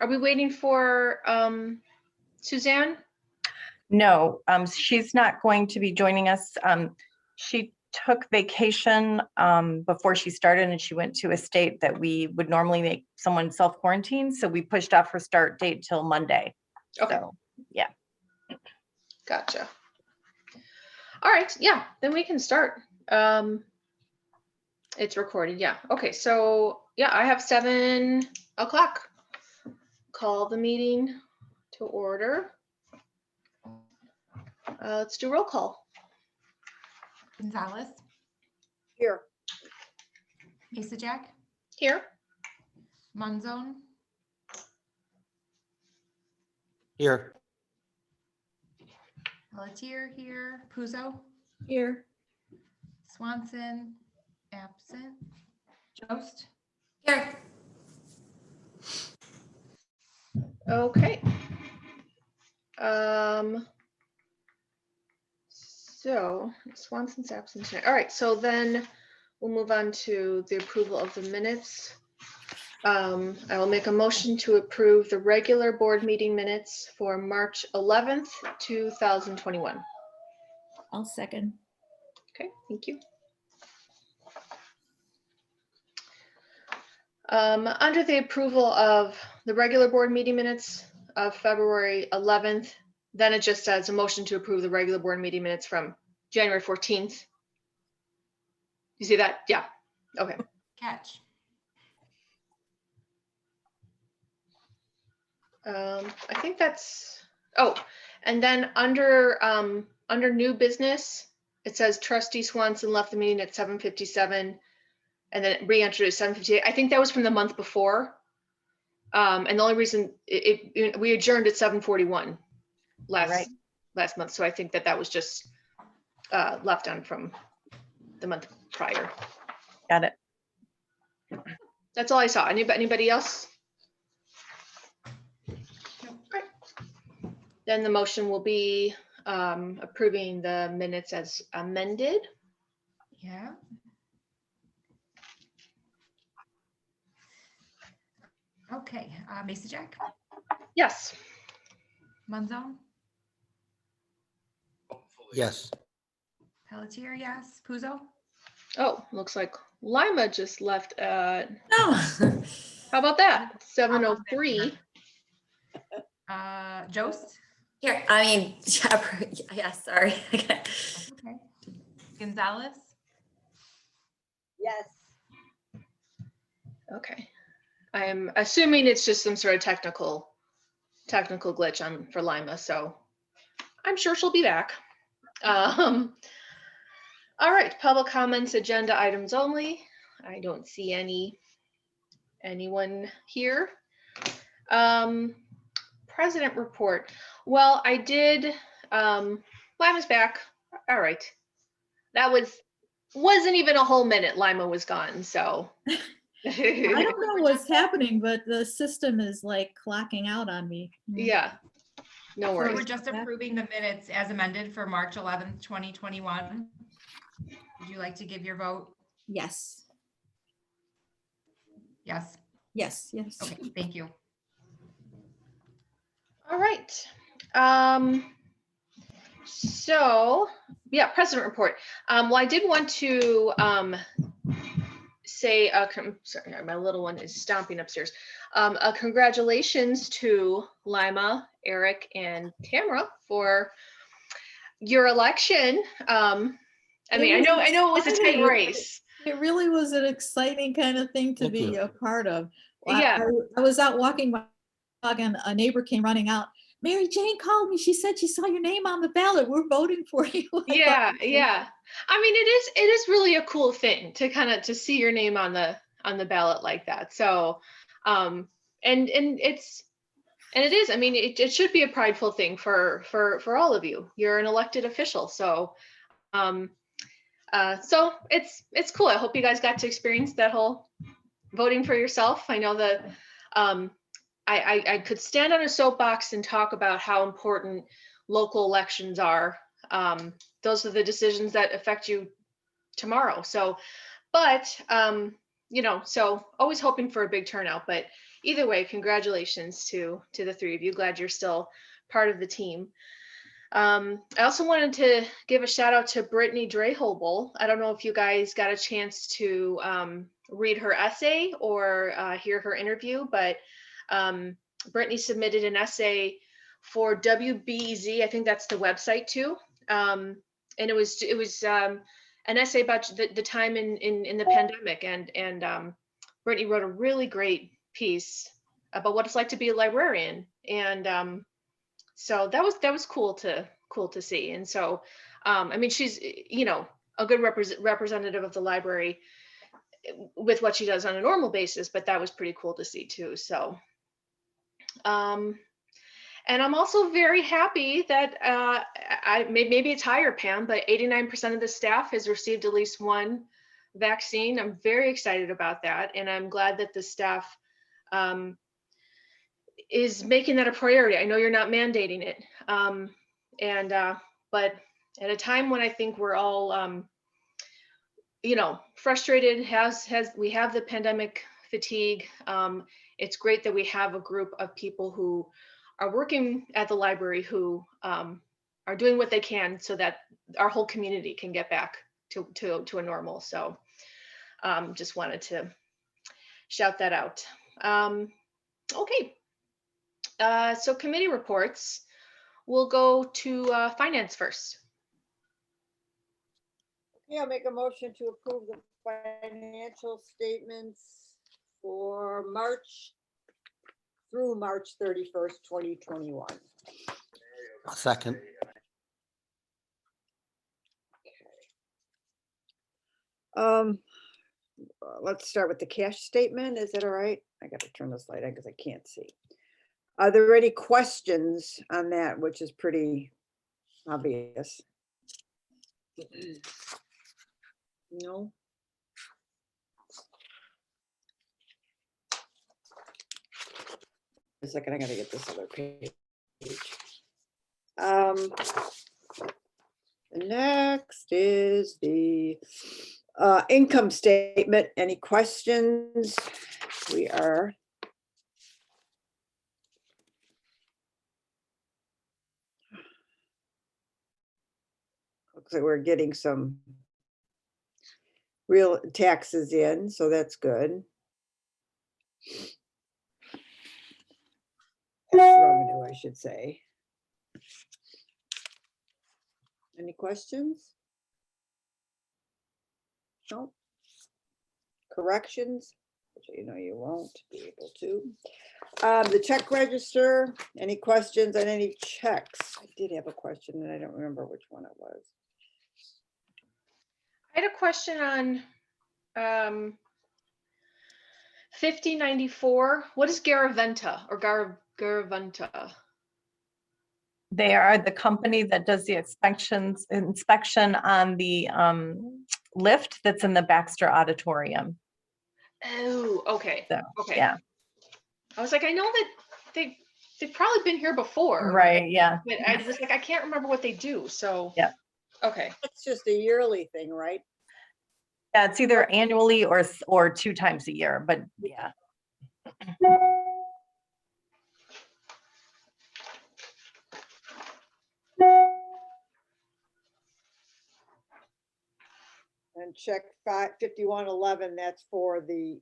Are we waiting for Suzanne? No, she's not going to be joining us. She took vacation before she started, and she went to a state that we would normally make someone self-quarantine. So we pushed off her start date till Monday. Okay. So, yeah. Gotcha. All right. Yeah, then we can start. It's recorded. Yeah. Okay. So yeah, I have 7 o'clock. Call the meeting to order. Let's do roll call. Gonzalez, Here. Jack, Here. Munzone, Here. Pelletier here, Puzo, Here. Swanson, absent, Jost, Here. Okay. So Swanson's absent tonight. All right, so then we'll move on to the approval of the minutes. I will make a motion to approve the regular board meeting minutes for March 11th, 2021. I'll second. Okay, thank you. Under the approval of the regular board meeting minutes of February 11th, then it just says a motion to approve the regular board meeting minutes from January 14th. You see that? Yeah. Okay. catch. I think that's, oh, and then under new business, it says trustee Swanson left the meeting at 7:57 and then re-entered at 7:58. I think that was from the month before. And the only reason we adjourned at 7:41 last month. So I think that was just left on from the month prior. Got it. That's all I saw. Anybody else? Right. Then the motion will be approving the minutes as amended. Yeah. Okay, Jack, Yes. Munzone, Yes. Pelletier, yes, Puzo, Oh, looks like Lima just left at, No. how about that? 7:03. Jost, Here, I mean, yeah, sorry. okay, Gonzalez, Yes. Okay. I'm assuming it's just some sort of technical glitch for Lima, so I'm sure she'll be back. All right, public comments, agenda items only. I don't see anyone here. President report. Well, I did, Lima's back. All right. That wasn't even a whole minute Lima was gone, so. I don't know what's happening, but the system is like clocking out on me. Yeah, no so worries. we're just approving the minutes as amended for March 11th, 2021. Would you like to give your vote? Yes. Yes. Yes. Yes. Okay, thank you. All right. So yeah, president report. Well, I did want to say, sorry, my little one is stomping upstairs. Congratulations to Lima, Eric, and Tamara for your election. I mean, I know it was a tight race. It really was an exciting kind of thing to Thank be you. a part of. Yeah. I was out walking my dog and a neighbor came running out. Mary Jane called me. She said she saw your name on the ballot. We're voting for you. Yeah, yeah. I mean, it is really a cool thing to see your name on the ballot like that. So, and it is. I mean, it should be a prideful thing for all of you. You're an elected official, so so it's cool. I hope you guys got to experience that whole voting for yourself. I know that I could stand on a soapbox and talk about how important local elections are. Those are the decisions that affect you tomorrow. So, but you know, so always hoping for a big turnout. But either way, congratulations to the three of you. Glad you're still part of the team. I also wanted to give a shout out to Brittany Drehobel. I don't know if you guys got a chance to read her essay or hear her interview, but Brittany submitted an essay for WBEZ. I think that's the website too. And it was an essay about the time in the pandemic, and Brittany wrote a really great piece about what it's like to be a librarian, and so that was cool to see. And so I mean, she's a good representative of the library with what she does on a normal basis, but that was pretty cool to see too. So and I'm also very happy that maybe it's higher, Pam, but 89% of the staff has received at least one vaccine. I'm very excited about that, and I'm glad that the staff is making that a priority. I know you're not mandating it, but at a time when I think we're all frustrated, we have the pandemic fatigue. It's great that we have a group of people who are working at the library who are doing what they can so that our whole community can get back to a normal. So just wanted to shout that out. Okay, so committee reports. We'll go to finance first. Yeah, I'll make a motion to approve the financial statements for March through March 31st, 2021. I'll second. Let's start with the cash statement. Is that all right? I got to turn this light on because I can't see. Are there any questions on that, which is pretty obvious? No. A second, I gotta get this other page. The next is the income statement. Any questions? We are looks like we're getting some real taxes in, so that's good. Revenue, I should say. Any questions? No. Corrections, which you know you won't be able to. The check register, any questions on any checks? I did have a question and I don't remember which one it was. I had a question on 5094. What is Garaventa or Garaventa? They are the company that does the inspection on the lift that's in the Baxter Auditorium. Oh, okay. So, Okay. yeah. I was like, I know that they've probably been here before. Right, yeah. But I was like, I can't remember what they do. So Yeah. Okay. It's just a yearly thing, right? Yeah, it's either annually or 2 times a year, but yeah. And check 5111, that's for the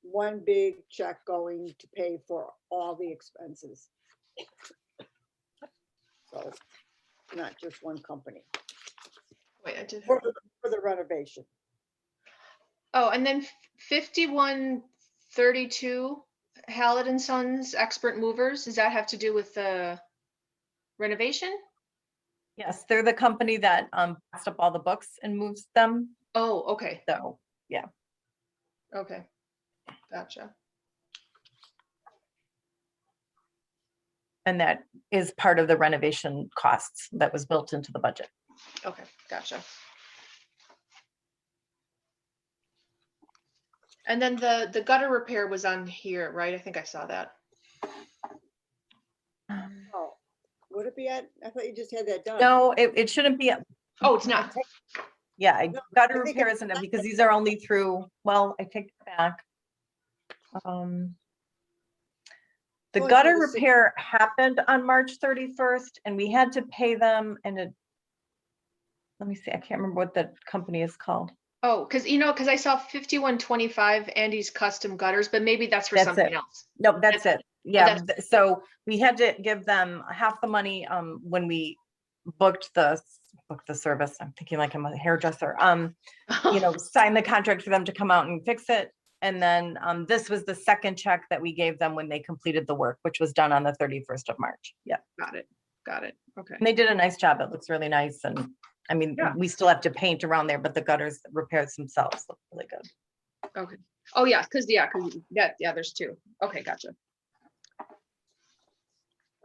one big check going to pay for all the expenses. So not just one company Wait, I did. for the renovation. Oh, and then 5132 Hallett and Sons Expert Movers. Does that have to do with the renovation? Yes, they're the company that packs up all the books and moves them. Oh, okay. So, yeah. Okay. Gotcha. And that is part of the renovation costs that was built into the budget. Okay, gotcha. And then the gutter repair was on here, right? I think I saw that. Oh, would it be at? I thought you just had that done. No, it shouldn't be. Oh, it's not. Yeah, No, gutter I think repair isn't it because these are only through, well, I take it back. The Going through gutter the six- repair happened on March 31st and we had to pay them and let me see, I can't remember what the company is called. Oh, because I saw 5125 Andy's Custom Gutters, but maybe that's for That's something it. else. No, that's it. Yeah, that's- so we had to give them half the money when we booked the service. I'm thinking like I'm a hairdresser. Sign the contract for them to come out and fix it. And then this was the second check that we gave them when they completed the work, which was done on the 31st of March. Yeah. Got it. Okay. And they did a nice job. It looks really nice. And I mean, Yeah. we still have to paint around there, but the gutters repairs themselves look really good. Okay. Oh, yeah, because there's two. Okay, gotcha.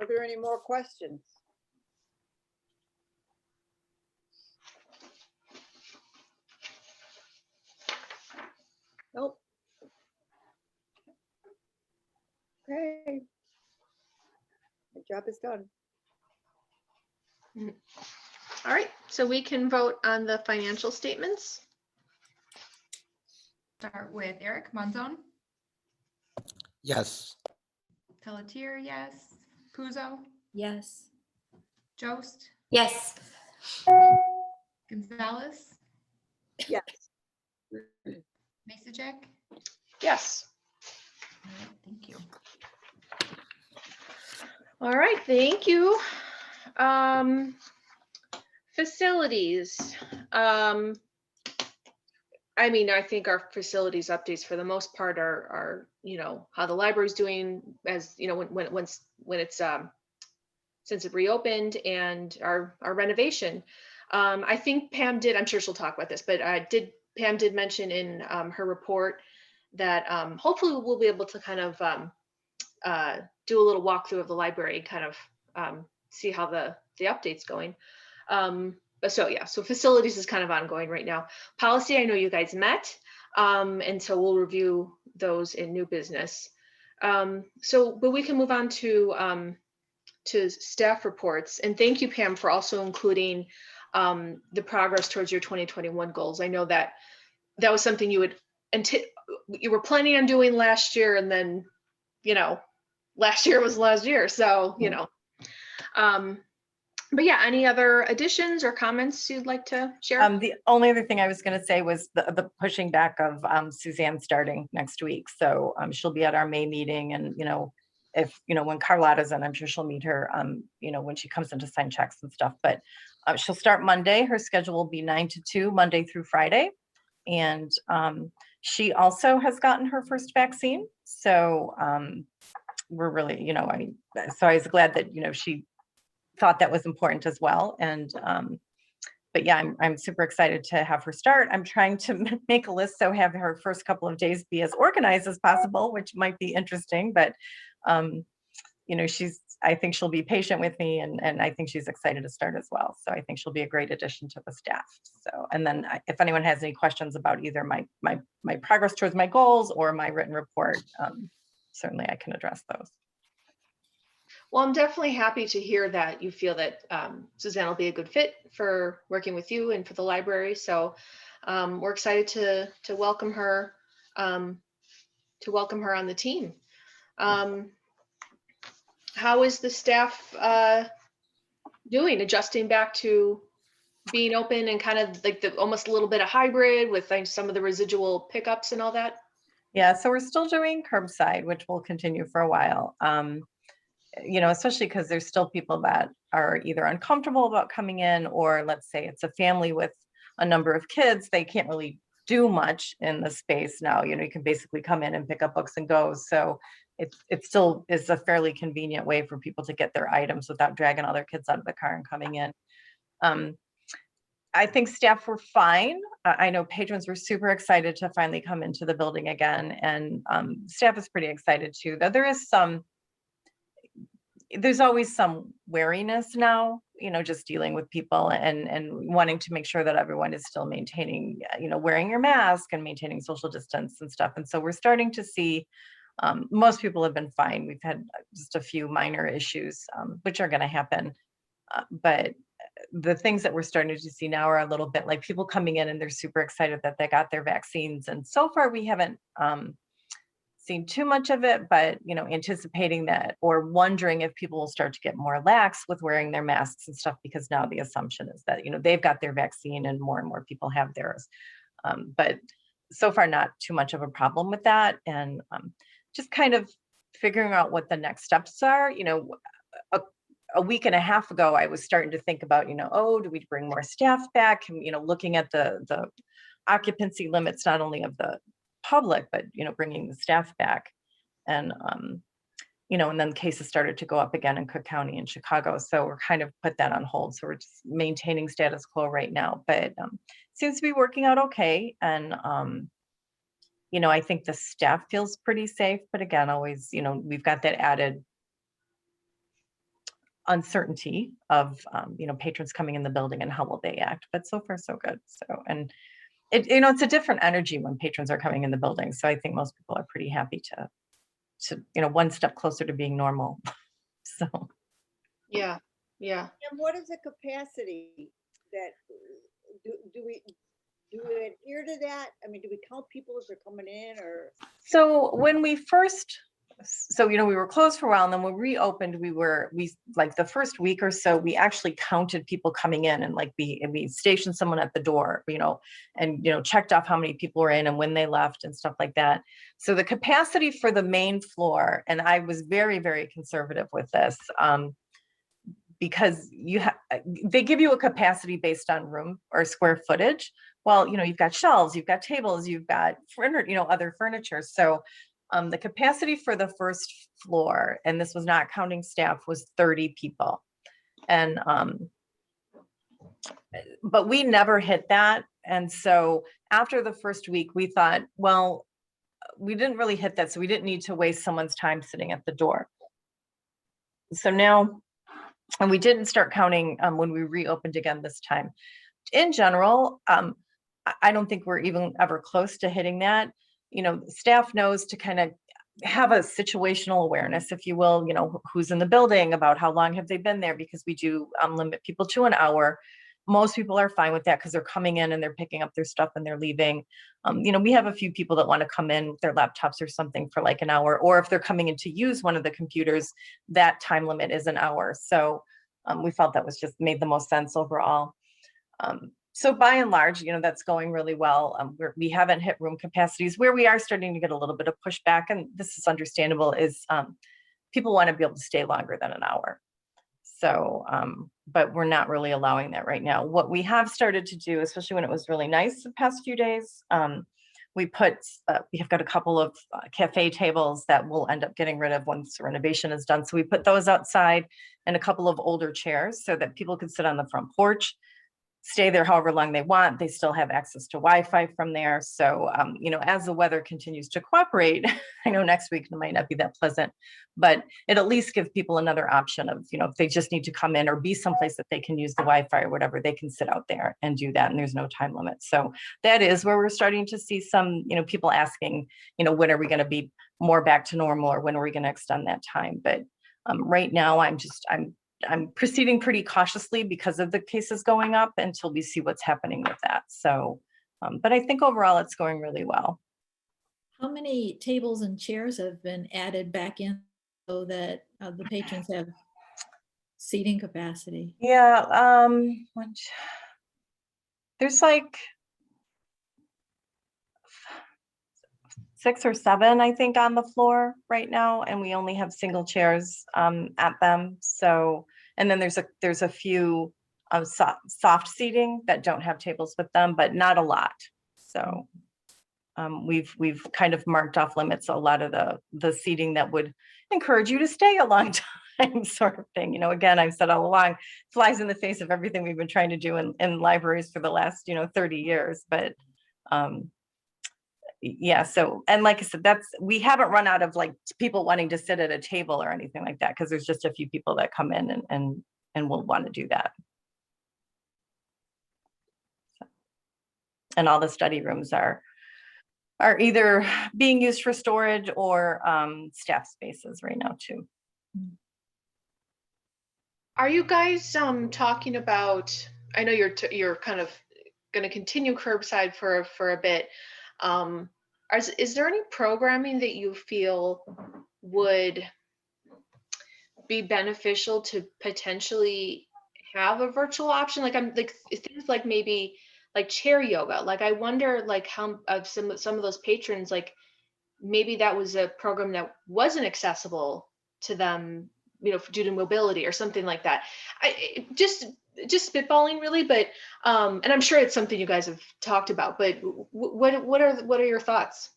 Are there any more questions? Nope. Okay. The job is done. All right, so we can vote on the financial statements. Start with Eric Monzon, Yes. Pelletier, yes. Puzo, Yes. Jost, Yes. Gonzalez, Yes. Masajek. Yes. All right, thank you. All right, thank you. Facilities. I mean, I think our facilities updates for the most part are how the library's doing as, when it's since it reopened, and our renovation. I think Pam did, I'm sure she'll talk about this, but Pam did mention in her report that hopefully we'll be able to kind of do a little walkthrough of the library, kind of see how the update's going. So facilities is kind of ongoing right now. Policy, I know you guys met, and so we'll review those in new business. But we can move on to staff reports. And thank you, Pam, for also including the progress towards your 2021 goals. I know that was something you were planning on doing last year, and then, last year was last year. So, but yeah, any other additions or comments you'd like to share? The only other thing I was going to say was the pushing back of Suzanne starting next week. So she'll be at our May meeting, and if when Carlotta's in, I'm sure she'll meet her when she comes in to sign checks and stuff. But she'll start Monday. Her schedule will be 9 to 2 Monday through Friday, and she also has gotten her first vaccine. So we're really so I was glad that she thought that was important as well. And but yeah, I'm super excited to have her start. I'm trying to make a list so have her first couple of days be as organized as possible, which might be interesting, but I think she'll be patient with me, and I think she's excited to start as well. So I think she'll be a great addition to the staff. So, and then if anyone has any questions about either my progress towards my goals or my written report, certainly I can address those. Well, I'm definitely happy to hear that you feel that Suzanne will be a good fit for working with you and for the library. So we're excited to welcome her on the team. How is the staff doing, adjusting back to being open and kind of like almost a little bit of hybrid with some of the residual pickups and all that? Yeah, so we're still doing curbside, which will continue for a while. Especially because there's still people that are either uncomfortable about coming in, or let's say it's a family with a number of kids, they can't really do much in the space now. You can basically come in and pick up books and go. So it still is a fairly convenient way for people to get their items without dragging all their kids out of the car and coming in. I think staff were fine. I know patrons were super excited to finally come into the building again, and staff is pretty excited too. Though there's always some wariness now, just dealing with people and wanting to make sure that everyone is still maintaining, wearing your mask and maintaining social distance and stuff. And so we're starting to see most people have been fine. We've had just a few minor issues, which are going to happen. But the things that we're starting to see now are a little bit like people coming in and they're super excited that they got their vaccines. And so far we haven't seen too much of it, but, anticipating that or wondering if people will start to get more lax with wearing their masks and stuff, because now the assumption is that, they've got their vaccine and more people have theirs. But so far, not too much of a problem with that. And just kind of figuring out what the next steps are. A week and a half ago, I was starting to think about, oh, do we bring more staff back? And, looking at the occupancy limits, not only of the public, but, bringing the staff back. And, and then cases started to go up again in Cook County and Chicago. So we're kind of put that on hold. So we're just maintaining status quo right now, but seems to be working out okay. And, I think the staff feels pretty safe, but again, always, we've got that added uncertainty of, patrons coming in the building and how will they act, but so far so good. So, and it's a different energy when patrons are coming in the building. So I think most people are pretty happy to one step closer to being normal. So. Yeah. And what is the capacity that, do we adhere to that? I mean, do we count people as they're coming in, or? So when we first, we were closed for a while, and then when we reopened, we like the first week or so, we actually counted people coming in, and like we stationed someone at the door, and checked off how many people were in and when they left and stuff like that. So the capacity for the main floor, and I was very, very conservative with this, because they give you a capacity based on room or square footage. Well, you've got shelves, you've got tables, you've got other furniture. So the capacity for the first floor, and this was not counting staff, was 30 people. And but we never hit that. And so after the first week, we thought, well, we didn't really hit that, so we didn't need to waste someone's time sitting at the door. So now, and we didn't start counting when we reopened again this time. In general, I don't think we're even ever close to hitting that. Staff knows to kind of have a situational awareness, if you will, who's in the building, about how long have they been there, because we do limit people to an hour. Most people are fine with that because they're coming in and they're picking up their stuff and they're leaving. We have a few people that want to come in with their laptops or something for like an hour, or if they're coming in to use one of the computers, that time limit is an hour. So we felt that was just made the most sense overall. So by and large, that's going really well. We haven't hit room capacities. Where we are starting to get a little bit of pushback, and this is understandable, is people want to be able to stay longer than an hour. So, but we're not really allowing that right now. What we have started to do, especially when it was really nice the past few days, we have got a couple of cafe tables that we'll end up getting rid of once renovation is done. So we put those outside, and a couple of older chairs so that people could sit on the front porch, stay there however long they want. They still have access to Wi-Fi from there. So, as the weather continues to cooperate, I know next week it might not be that pleasant, but it at least gives people another option of, if they just need to come in or be someplace that they can use the Wi-Fi or whatever, they can sit out there and do that. And there's no time limit. So that is where we're starting to see some, people asking, when are we going to be more back to normal, or when are we going to extend that time? But right now I'm proceeding pretty cautiously because of the cases going up until we see what's happening with that. So, but I think overall it's going really well. How many tables and chairs have been added back in so that the patrons have seating capacity? Yeah, there's like 6 or 7, I think, on the floor right now, and we only have single chairs at them. So, and then there's a few soft seating that don't have tables with them, but not a lot. So we've kind of marked off limits, a lot of the seating that would encourage you to stay a long time, sort of thing. Again, I've said all along, flies in the face of everything we've been trying to do in libraries for the last 30 years. But yeah, so, and like I said, we haven't run out of like people wanting to sit at a table or anything like that, because there's just a few people that come in and will want to do that. So, and all the study rooms are either being used for storage or staff spaces right now too. Are you guys talking about, I know you're kind of going to continue curbside for a bit. is there any programming that you feel would be beneficial to potentially have a virtual option? Like I'm like things like maybe like chair yoga. Like I wonder like how of some of those patrons, like maybe that was a program that wasn't accessible to them, you know, due to mobility or something like that. Just spitballing really, but and I'm sure it's something you guys have talked about, but what are your thoughts?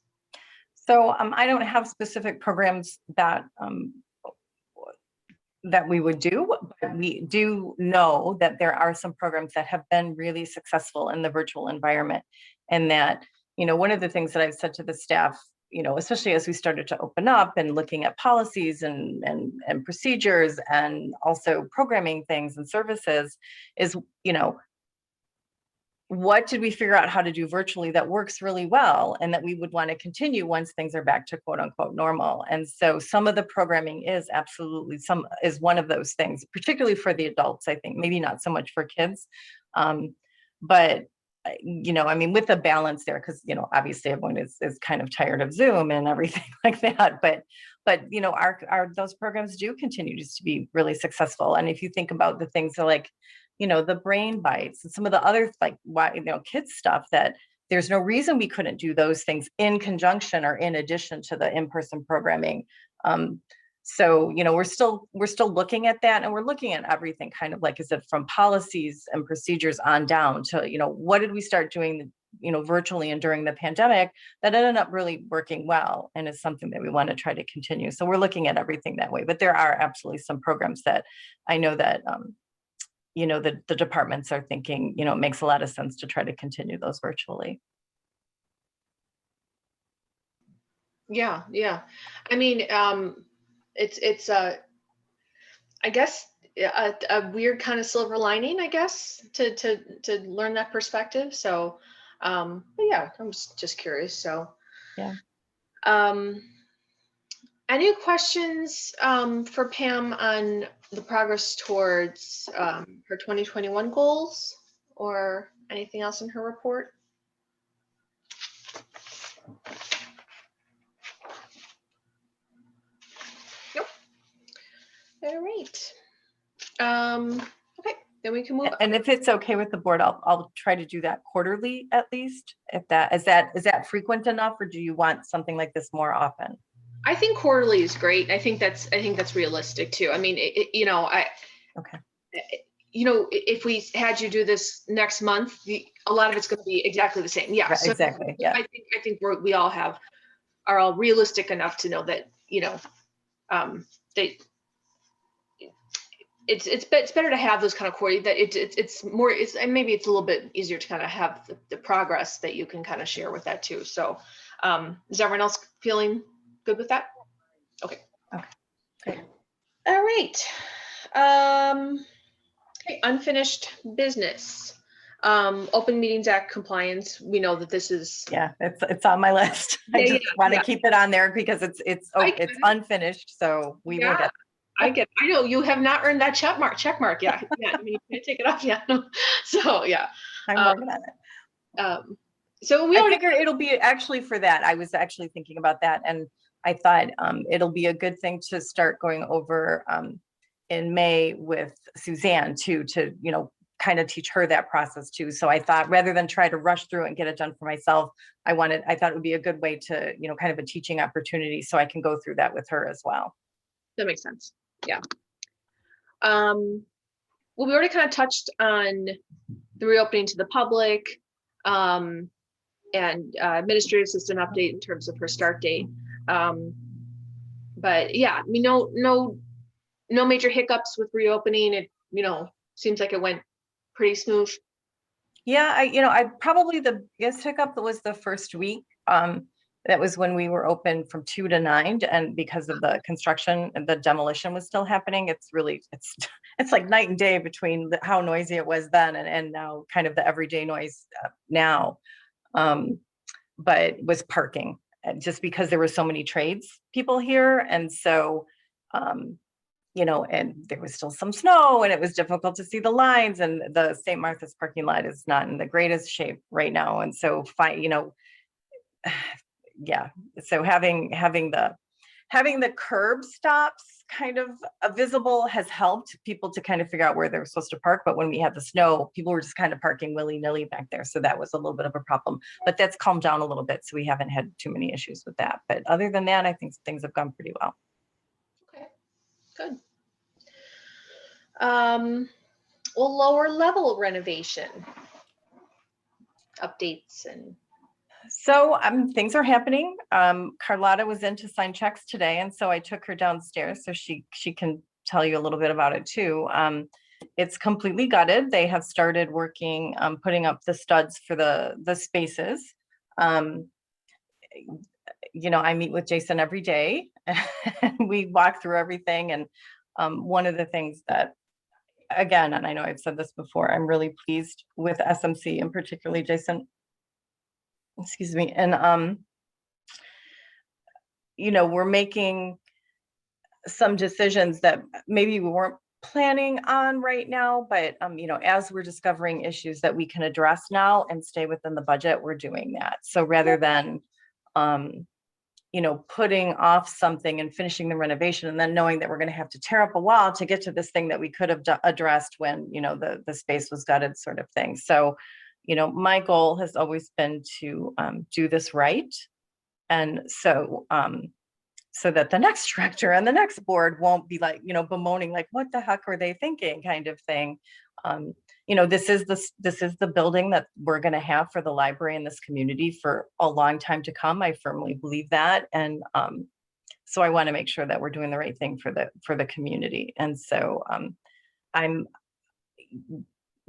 So I don't have specific programs that that we would do, but we do know that there are some programs that have been really successful in the virtual environment. And that, you know, one of the things that I've said to the staff, you know, especially as we started to open up and looking at policies and procedures and also programming things and services is, you know, what did we figure out how to do virtually that works really well and that we would want to continue once things are back to quote unquote normal? And so some of the programming is absolutely is one of those things, particularly for the adults, I think, maybe not so much for kids. But you know, I mean, with a balance there, because, you know, obviously everyone is kind of tired of Zoom and everything like that. But, you know, those programs do continue to be really successful. And if you think about the things that like, you know, the brain bites and some of the other like, why, you know, kids stuff, that there's no reason we couldn't do those things in conjunction or in addition to the in-person programming. So, you know, we're still looking at that, and we're looking at everything kind of like, is it from policies and procedures on down to, you know, what did we start doing, you know, virtually and during the pandemic that ended up really working well and is something that we want to try to continue. So we're looking at everything that way, but there are absolutely some programs that I know that, you know, the departments are thinking, you know, it makes a lot of sense to try to continue those virtually. Yeah. I mean, it's I guess a weird kind of silver lining, I guess, to learn that perspective. So, but yeah, I'm just curious. So, Yeah. Any questions for Pam on the progress towards her 2021 goals or anything else in her report? Nope. All right. Okay, then we can move. And if it's okay with the board, I'll try to do that quarterly at least. If that is that frequent enough, or do you want something like this more often? I think quarterly is great. I think that's realistic too. I mean, you know, Okay. You know, if we had you do this next month, a lot of it's going to be exactly the same. Yeah. Right, So exactly. Yeah. I think we all are all realistic enough to know that, you know, they it's better to have those kind of quarterly, that it's more, and maybe it's a little bit easier to kind of have the progress that you can kind of share with that too. So is everyone else feeling good with that? Okay. Great. All right. Okay, unfinished business. Open Meetings Act compliance. We know that this is. Yeah, it's on my list. I just want to keep it on there because it's unfinished, so we will get. I know you have not earned that check mark yet. Yeah, I mean, you can't take it off yet. So yeah. I'm working on it. So I figure it'll be actually for that. I was actually thinking about that, and I thought it'll be a good thing to start going over in May with Suzanne too, to, you know, kind of teach her that process too. So I thought rather than try to rush through and get it done for myself, I thought it would be a good way to, you know, kind of a teaching opportunity, so I can go through that with her as well. That makes sense. Yeah. Well, we already kind of touched on the reopening to the public, and administrative assistant update in terms of her start date. But yeah, I mean, no major hiccups with reopening. It, you know, seems like it went pretty smooth. Yeah, I probably the biggest hiccup was the first week. That was when we were open from 2 to 9, and because of the construction and the demolition was still happening, it's like night and day between how noisy it was then and now kind of the everyday noise now. But was parking, just because there were so many trades people here, and so you know, and there was still some snow and it was difficult to see the lines, and the St. Martha's parking lot is not in the greatest shape right now. And so, you know, yeah, so having the curb stops kind of visible has helped people to kind of figure out where they're supposed to park. But when we had the snow, people were just kind of parking willy-nilly back there. So that was a little bit of a problem, but that's calmed down a little bit. So we haven't had too many issues with that. But other than that, I think things have gone pretty well. Okay, good. Well, lower level renovation updates and So things are happening. Carlotta was in to sign checks today, and so I took her downstairs so she can tell you a little bit about it too. It's completely gutted. They have started working, putting up the studs for the spaces. You know, I meet with Jason every day. And we walk through everything, and one of the things that, again, and I know I've said this before, I'm really pleased with SMC and particularly Jason. Excuse me. And, you know, we're making some decisions that maybe we weren't planning on right now, but, you know, as we're discovering issues that we can address now and stay within the budget, we're doing that. So rather than, you know, putting off something and finishing the renovation and then knowing that we're going to have to tear up a wall to get to this thing that we could have addressed when, you know, the space was gutted, sort of thing. So, you know, my goal has always been to do this right. And so, so that the next director and the next board won't be like, you know, bemoaning, like, what the heck are they thinking, kind of thing. You know, this is the building that we're going to have for the library in this community for a long time to come. I firmly believe that. And so I want to make sure that we're doing the right thing for the community. And so I'm,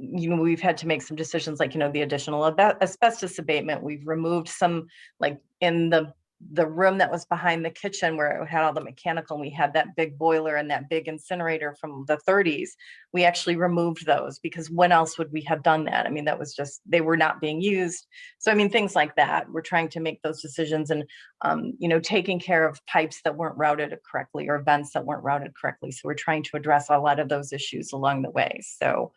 you know, we've had to make some decisions, like, you know, the additional asbestos abatement. We've removed some, like in the room that was behind the kitchen where it had all the mechanical, and we had that big boiler and that big incinerator from the 30s. We actually removed those because when else would we have done that? I mean, that was just, they were not being used. So, I mean, things like that, we're trying to make those decisions, and, you know, taking care of pipes that weren't routed correctly or vents that weren't routed correctly. So we're trying to address a lot of those issues along the way. So,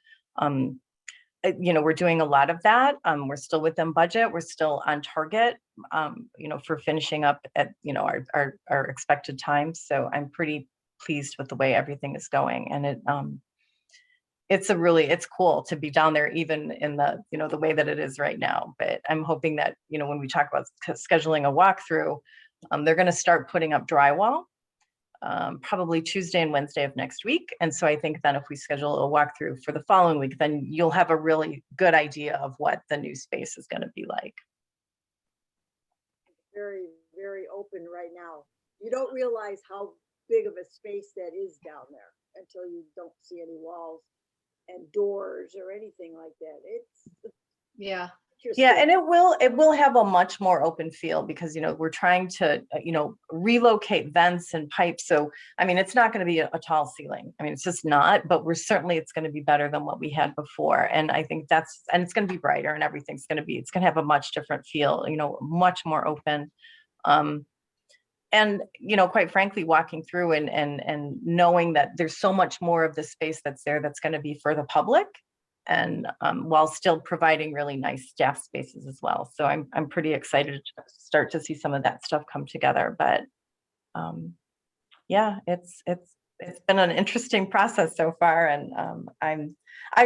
you know, we're doing a lot of that. We're still within budget. We're still on target, you know, for finishing up at, you know, our expected time. So I'm pretty pleased with the way everything is going. And it's cool to be down there, even in the, you know, the way that it is right now. But I'm hoping that, you know, when we talk about scheduling a walkthrough, they're going to start putting up drywall. Probably Tuesday and Wednesday of next week. And so I think then if we schedule a walkthrough for the following week, then you'll have a really good idea of what the new space is going to be like. Very, very open right now. You don't realize how big of a space that is down there until you don't see any walls and doors or anything like that. It's yeah. Yeah, and it will have a much more open feel because, you know, we're trying to, you know, relocate vents and pipes. So, I mean, it's not going to be a tall ceiling. I mean, it's just not, but it's going to be better than what we had before. And I think and it's going to be brighter, and everything's going to have a much different feel, you know, much more open. And, you know, quite frankly, walking through and knowing that there's so much more of the space that's there that's going to be for the public, and while still providing really nice staff spaces as well. So I'm pretty excited to start to see some of that stuff come together. But yeah, it's been an interesting process so far, and I'm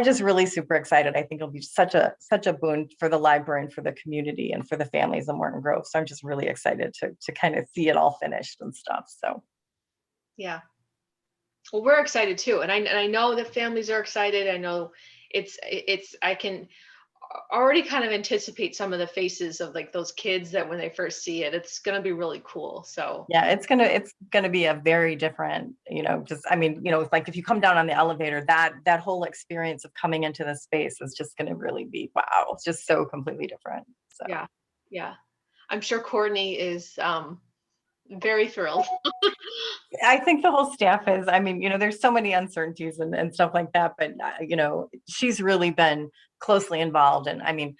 just really super excited. I think it'll be such a boon for the library and for the community and for the families in Morton Grove. So I'm just really excited to kind of see it all finished and stuff. So Yeah. Well, we're excited too. And I know the families are excited. I know I can already kind of anticipate some of the faces of like those kids that when they first see it, it's going to be really cool. So yeah, it's gonna be a very different, you know, just, I mean, you know, it's like if you come down on the elevator, that whole experience of coming into the space is just gonna really be, wow, it's just so completely different. So yeah. I'm sure Courtney is very thrilled. I think the whole staff is. I mean, you know, there's so many uncertainties and stuff like that, but you know, she's really been closely involved. And I mean,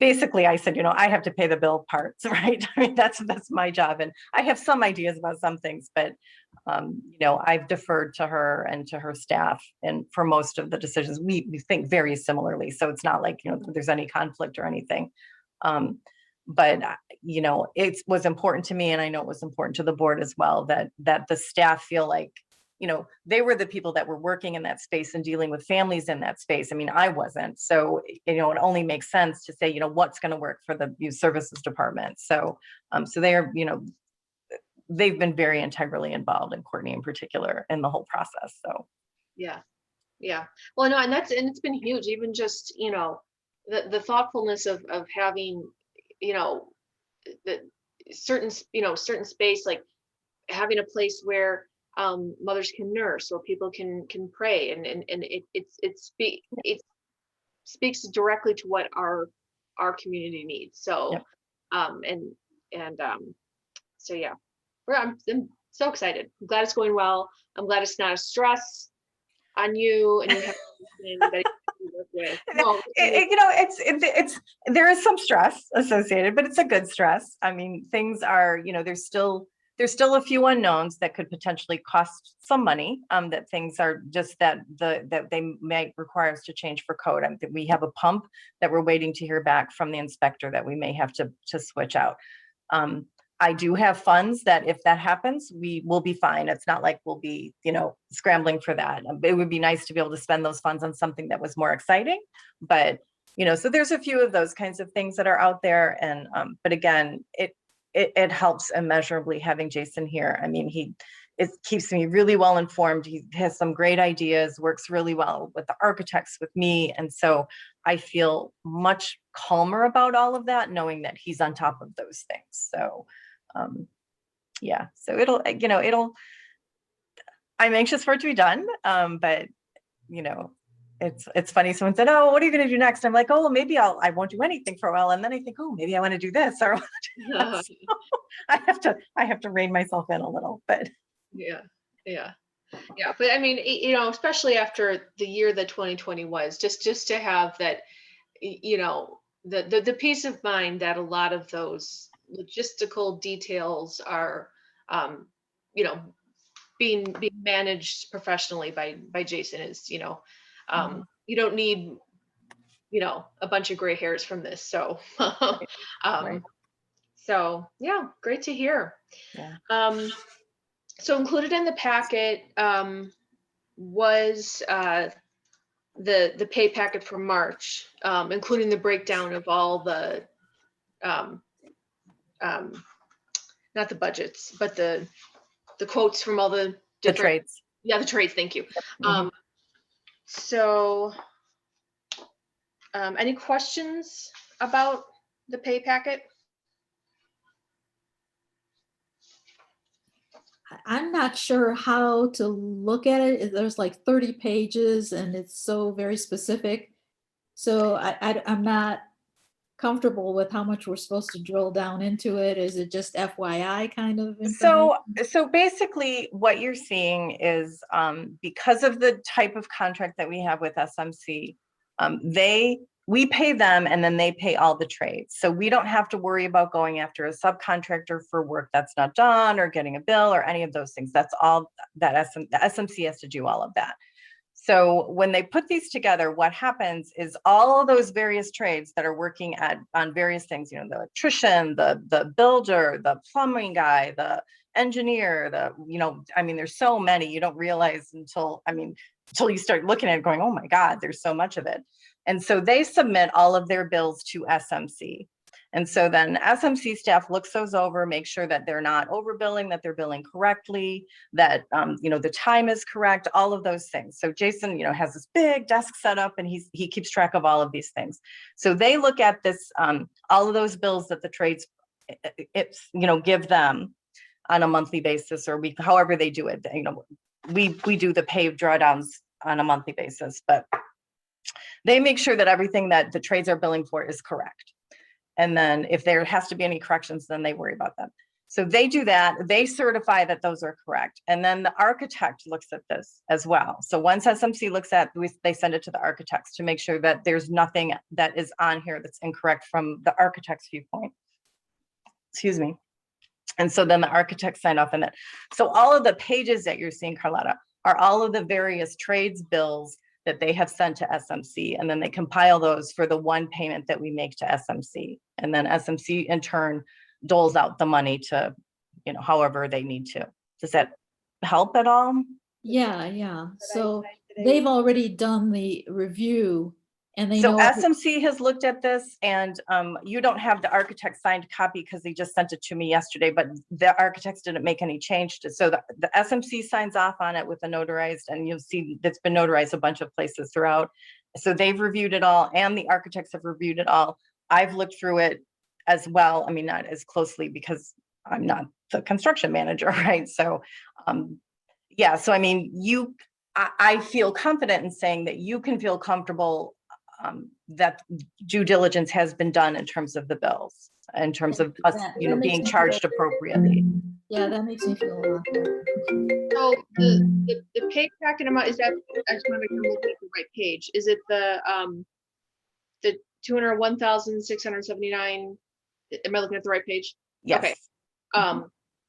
basically I said, you know, I have to pay the bill parts, right? I mean, that's my job. And I have some ideas about some things, but you know, I've deferred to her and to her staff. And for most of the decisions, we think very similarly. So it's not like, you know, there's any conflict or anything. But you know, it was important to me, and I know it was important to the board as well, that the staff feel like, you know, they were the people that were working in that space and dealing with families in that space. I mean, I wasn't. So, you know, it only makes sense to say, you know, what's going to work for the youth services department. So, so they are, you know, they've been very integrally involved, and Courtney in particular, in the whole process. So, Yeah. Yeah. Well, no, and it's been huge, even just, you know, the thoughtfulness of having, you know, the certain space, like having a place where mothers can nurse or people can pray, and it speaks directly to what our community needs. So Yep. and so yeah, I'm so excited. I'm glad it's going well. I'm glad it's not a stress on you, and you have that you work with. No, you know, it's there is some stress associated, but it's a good stress. I mean, things are, you know, there's still a few unknowns that could potentially cost some money. That things are just that they may require us to change for code. We have a pump that we're waiting to hear back from the inspector that we may have to switch out. I do have funds that if that happens, we will be fine. It's not like we'll be, you know, scrambling for that. It would be nice to be able to spend those funds on something that was more exciting, but, you know, so there's a few of those kinds of things that are out there. And, but again, it helps immeasurably having Jason here. I mean, it keeps me really well informed. He has some great ideas, works really well with the architects, with me. And so I feel much calmer about all of that, knowing that he's on top of those things. So, yeah, so I'm anxious for it to be done. But you know, it's funny. Someone said, "Oh, what are you going to do next?" I'm like, "Oh, well, maybe I won't do anything for a while." And then I think, "Oh, maybe I want to do this." Or so I have to rein myself in a little, but yeah. But I mean, you know, especially after the year that 2020 was, just to have that, you know, the peace of mind that a lot of those logistical details are, you know, being managed professionally by Jason is, you know, you don't need, you know, a bunch of gray hairs from this. So, right. so yeah, great to hear. Yeah. So included in the packet was the pay packet for March, including the breakdown of all the um, not the budgets, but the quotes from all the The different trades. the trades. Thank you. Mhm. So any questions about the pay packet? I'm not sure how to look at it. There's like 30 pages and it's so very specific. So I'm not comfortable with how much we're supposed to drill down into it. Is it just FYI kind of information? So basically what you're seeing is because of the type of contract that we have with SMC, we pay them and then they pay all the trades. So we don't have to worry about going after a subcontractor for work that's not done or getting a bill or any of those things. That's all that the SMC has to do all of that. So when they put these together, what happens is all of those various trades that are working on various things, you know, the electrician, the builder, the plumbing guy, the engineer, I mean, there's so many, you don't realize until you start looking at it going, oh my God, there's so much of it. And so they submit all of their bills to SMC. And so then SMC staff looks those over, makes sure that they're not overbilling, that they're billing correctly, that, the time is correct, all of those things. So Jason, has this big desk set up and he keeps track of all of these things. So they look at this, all of those bills that the trades, give them on a monthly basis or however they do it. We do the paved drawdowns on a monthly basis, but they make sure that everything that the trades are billing for is correct. And then if there has to be any corrections, then they worry about them. So they do that, they certify that those are correct. And then the architect looks at this as well. So once SMC looks at, they send it to the architects to make sure that there's nothing that is on here that's incorrect from the architect's viewpoint. Excuse me. And so then the architects sign off on it. So all of the pages that you're seeing, Carlotta, are all of the various trades bills that they have sent to SMC, and then they compile those for the one payment that we make to SMC. And then SMC in turn doles out the money to, however they need to. Does that help at all? Yeah. So today- they've already done the review and they So know. SMC has looked at this, and you don't have the architect signed copy because they just sent it to me yesterday, but the architects didn't make any change to, so the SMC signs off on it with a notarized, and you'll see that's been notarized a bunch of places throughout. So they've reviewed it all, and the architects have reviewed it all. I've looked through it as well. I mean, not as closely because I'm not the construction manager, right? So, yeah, so I mean, I feel confident in saying that you can feel comfortable that due diligence has been done in terms of the bills, in terms of us, That being makes me feel- charged appropriately. Yeah, that makes me feel a lot better. So the pay packet amount, is that, I just want to make sure I'm looking at the right page. Is it the 201,679? Am I looking at the right page? Okay. Yes.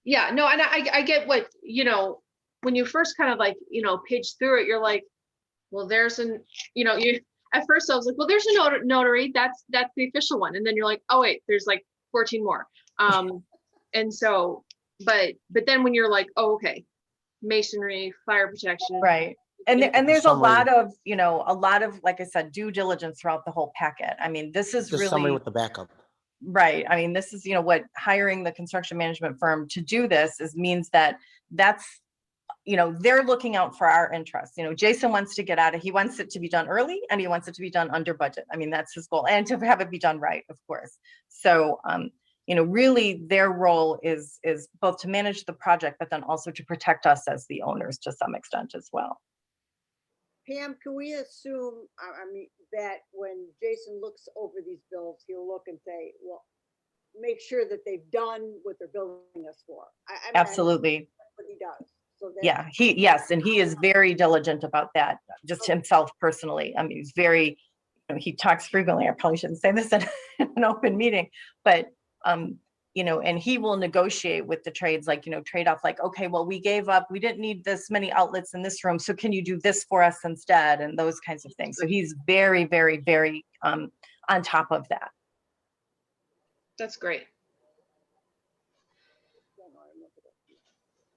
Yeah, no, and I get what, when you first kind of like, page through it, you're like, well, there's at first I was like, well, there's a notary, that's the official one. And then you're like, oh wait, there's like 14 more. And so, but then when you're like, oh, okay, masonry, fire protection. Right. And Yeah. there's a Summary. lot of, like I said, due diligence throughout the whole packet. I mean, this is The summary really, with the backup. right. I mean, this is, what hiring the construction management firm to do this means that's, they're looking out for our interests. Jason wants to get out of, he wants it to be done early, and he wants it to be done under budget. I mean, that's his goal, and to have it be done right, of course. So, really their role is both to manage the project, but then also to protect us as the owners to some extent as well. Pam, can we assume, I mean, that when Jason looks over these bills, he'll look and say, well, make sure that they've done what they're billing us for? I mean, Absolutely. that's what he does. So that's, Yeah, yes, and he is very diligent about that, just himself personally. I mean, he's very, he talks frequently. I probably shouldn't say this in an open meeting, but, and he will negotiate with the trades, like, trade off, like, okay, well, we didn't need this many outlets in this room, so can you do this for us instead? And those kinds of things. So he's very, very, very on top of that. That's great.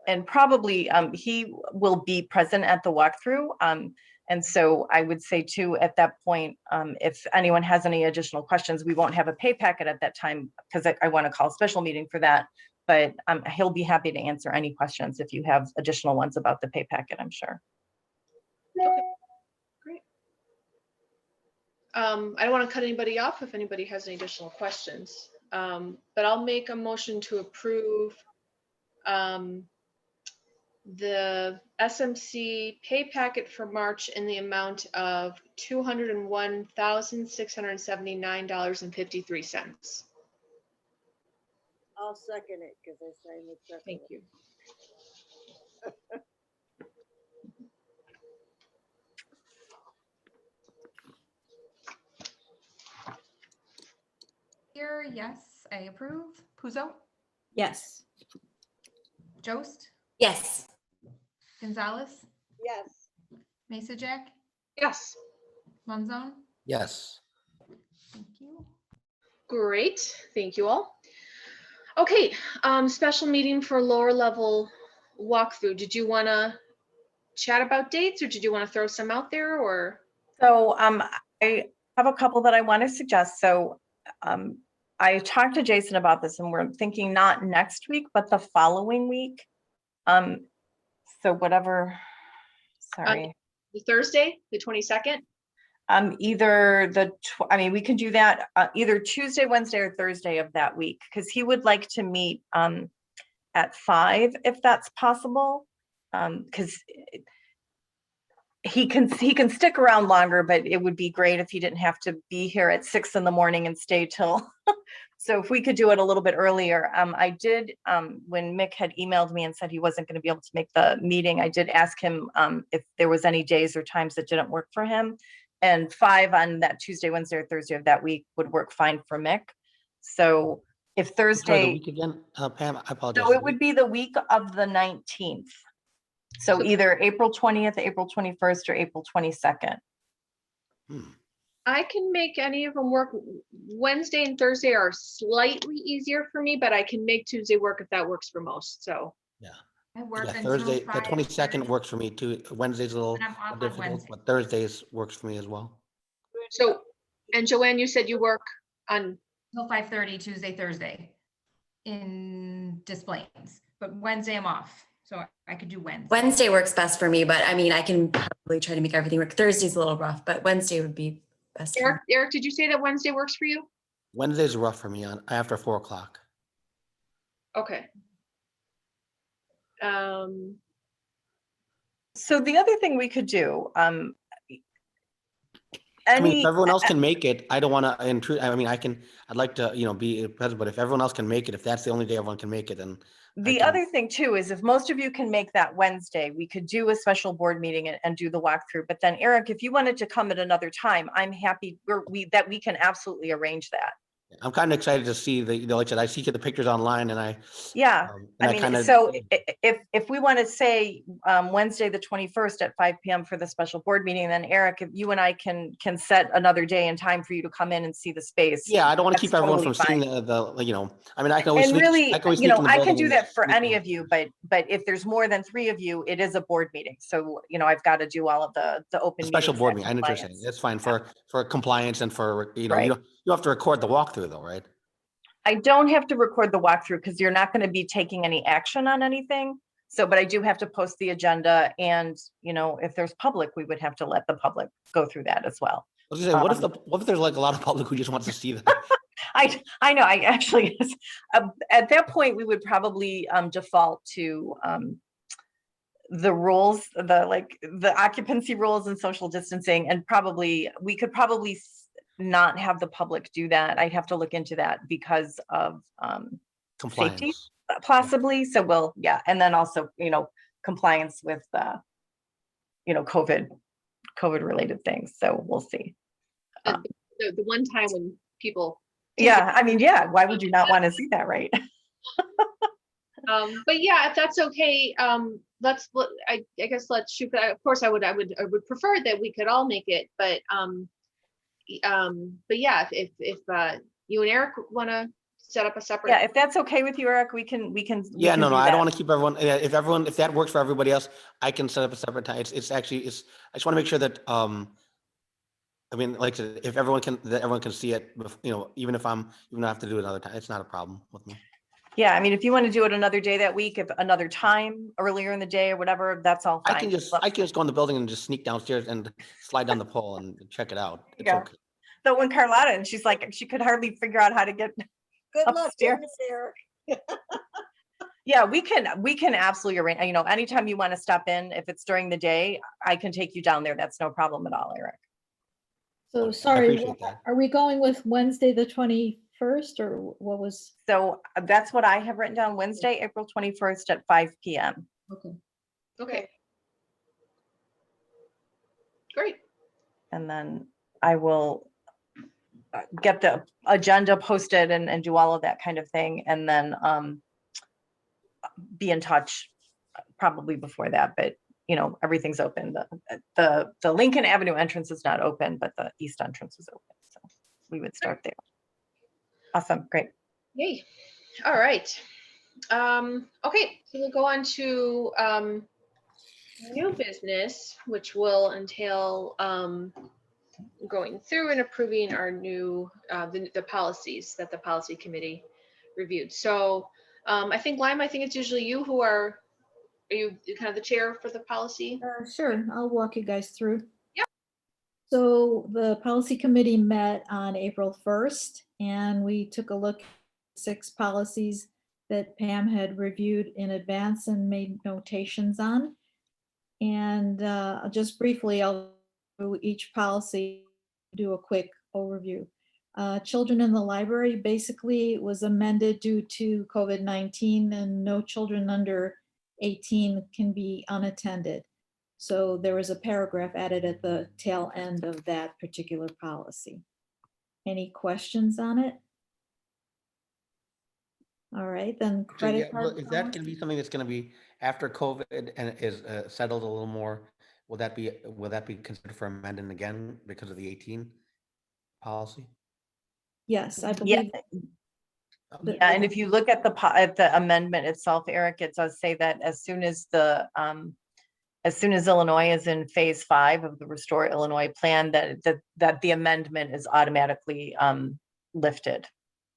And probably he will be present at the walkthrough. And so I would say too, at that point, if anyone has any additional questions, we won't have a pay packet at that time because I want to call a special meeting for that. But he'll be happy to answer any questions if you have additional ones about the pay packet, I'm sure. Okay, great. I don't want to cut anybody off if anybody has any additional questions, but I'll make a motion to approve the SMC pay packet for March in the amount of $201,679.53. I'll second it because I signed the check. Thank you. Here, yes, I approve. Puzo, Yes. Jost, Yes. Gonzalez, Yes. Mesa Jack, Yes, Monzone. Yes. Thank you. great. Thank you all. Okay, special meeting for lower level walkthrough. Did you want to chat about dates, or did you want to throw some out there, or? So I have a couple that I want to suggest. So I talked to Jason about this, and we're thinking not next week, but the following week. So whatever, sorry. The Thursday, the 22nd? Either we can do that either Tuesday, Wednesday, or Thursday of that week, because he would like to meet at 5 if that's possible. Because he can stick around longer, but it would be great if he didn't have to be here at 6 in the morning and stay till. So if we could do it a little bit earlier. I did, when Mick had emailed me and said he wasn't going to be able to make the meeting, I did ask him if there was any days or times that didn't work for him. And 5 on that Tuesday, Wednesday, or Thursday of that week would work fine for Mick. So if Sorry, the Thursday, week again, Pam, I apologize. so it would be the week of the 19th. So either April 20th, April 21st, or April 22nd. Hmm. I can make any of them work. Wednesday and Thursday are slightly easier for me, but I can make Tuesday work if that works for most, so. I work Yeah, until Thursday, the 22nd 5:30, works for me too. Wednesday's a little and I'm off on difficult, Wednesday. but Thursdays works for me as well. So, and Joanne, you said you work on, Till 5:30, Tuesday, Thursday in Des Plaines, but Wednesday I'm off, so I could do Wednesday. Wednesday works best for me, but I mean, I can probably try to make everything work. Thursday's a little rough, but Wednesday would be best for me. Eric, did you say that Wednesday works for you? Wednesday's rough for me on after 4 o'clock. Okay. So the other thing we could do, I mean, if any, everyone else can make it, I don't want to intrude. I mean, I'd like to, be present, but if everyone else can make it, if that's the only day everyone can make it, then the can- other thing too is if most of you can make that Wednesday, we could do a special board meeting and do the walkthrough. But then Eric, if you wanted to come at another time, I'm happy that we can absolutely arrange that. I'm kind of excited to see like I said, I see the pictures online and Yeah, and I mean, kinda- so if we want to say Wednesday, the 21st at 5 p.m. for the special board meeting, then Eric, if you and I can set another day and time for you to come in and see the space. Yeah, I don't want to That's keep everyone totally from seeing fine. I mean, I can always And sneak, really, I can always sneak in the I can building do and that for sneak any in. of you, but if there's more than 3 of you, it is a board meeting. So, I've got to do all of the open A special meetings board and meeting, I know what you're saying. compliance. That's fine for compliance and for, Right. you don't have to record the walkthrough though, right? I don't have to record the walkthrough because you're not going to be taking any action on anything. So, but I do have to post the agenda and, if there's public, we would have to let the public go through that as well. I was gonna say, what if there's like a lot of public who just wants to see that? I know, I actually, at that point, we would probably default to the rules, the occupancy rules and social distancing, and we could probably not have the public do that. I'd have to look into that because of safety, Compliance. possibly. So and then also, compliance with COVID related things. So we'll see. the one time when people. Yeah, I mean, yeah, why would you not want to see that, right? But yeah, if that's okay, I guess let's shoot. Of course, I would prefer that we could all make it, but yeah, if you and Eric want to set up a separate. Yeah, if that's okay with you, Eric, we can. Yeah, no, do I that. don't want to keep everyone, if that works for everybody else, I can set up a separate time. I just want to make sure that, I mean, like, I said, if everyone can see it, even if I have to do it another time, it's not a problem with me. Yeah, I mean, if you want to do it another day that week, if another time earlier in the day or whatever, that's all fine. I can just go in the building and just sneak downstairs and slide down the pole and check it out. It's Yeah. okay. So when Carlotta, and she's like, she could hardly figure out how to get Good luck, upstairs. Eric. Yeah, we can absolutely arrange, anytime you want to stop in, if it's during the day, I can take you down there. That's no problem at all, Eric. So I sorry, appreciate that. are we going with Wednesday, the 21st, or what was? So that's what I have written down, Wednesday, April 21st at 5 p.m. Okay. Okay. Great. And then I will get the agenda posted and do all of that kind of thing. And then be in touch probably before that, but everything's open. The Lincoln Avenue entrance is not open, but the east entrance is open. So we would start there. Awesome. Great. Yay. All right. Okay, so we'll go on to new business, which will entail going through and approving our new the policies that the policy committee reviewed. So I think Lima, I think it's usually you who are you kind of the chair for the policy? Sure, I'll walk you guys through. Yep. So the policy committee met on April 1st, and we took a look at 6 policies that Pam had reviewed in advance and made notations on. And just briefly, I'll do each policy, do a quick overview. Children in the library basically was amended due to COVID-19, and no children under 18 can be unattended. So there was a paragraph added at the tail end of that particular policy. Any questions on it? All right, then So, credit yeah, well, card is that policy. going to be something that's going to be after COVID and is settled a little more? Will that be considered for amending again because of the 18? policy? Yes, I Yeah, believe. Okay. yeah, and if you look at at the amendment itself, Eric, it does say that as soon as Illinois is in phase 5 of the Restore Illinois plan, that the amendment is automatically lifted.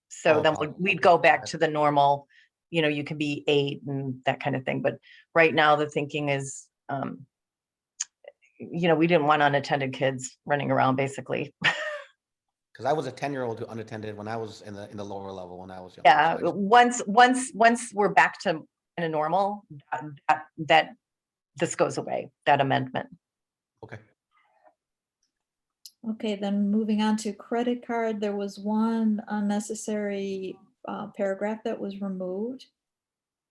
So Oh, then okay. we'd go back to the normal, you can be 8 and that kind of thing. But right now the thinking is, we didn't want unattended kids running around basically. Because I was a 10-year-old who unattended when I was in the lower level when I was young. Yeah, once we're back to kind of normal, that this goes away, that amendment. Okay. Okay, then moving on to credit card, there was one unnecessary paragraph that was removed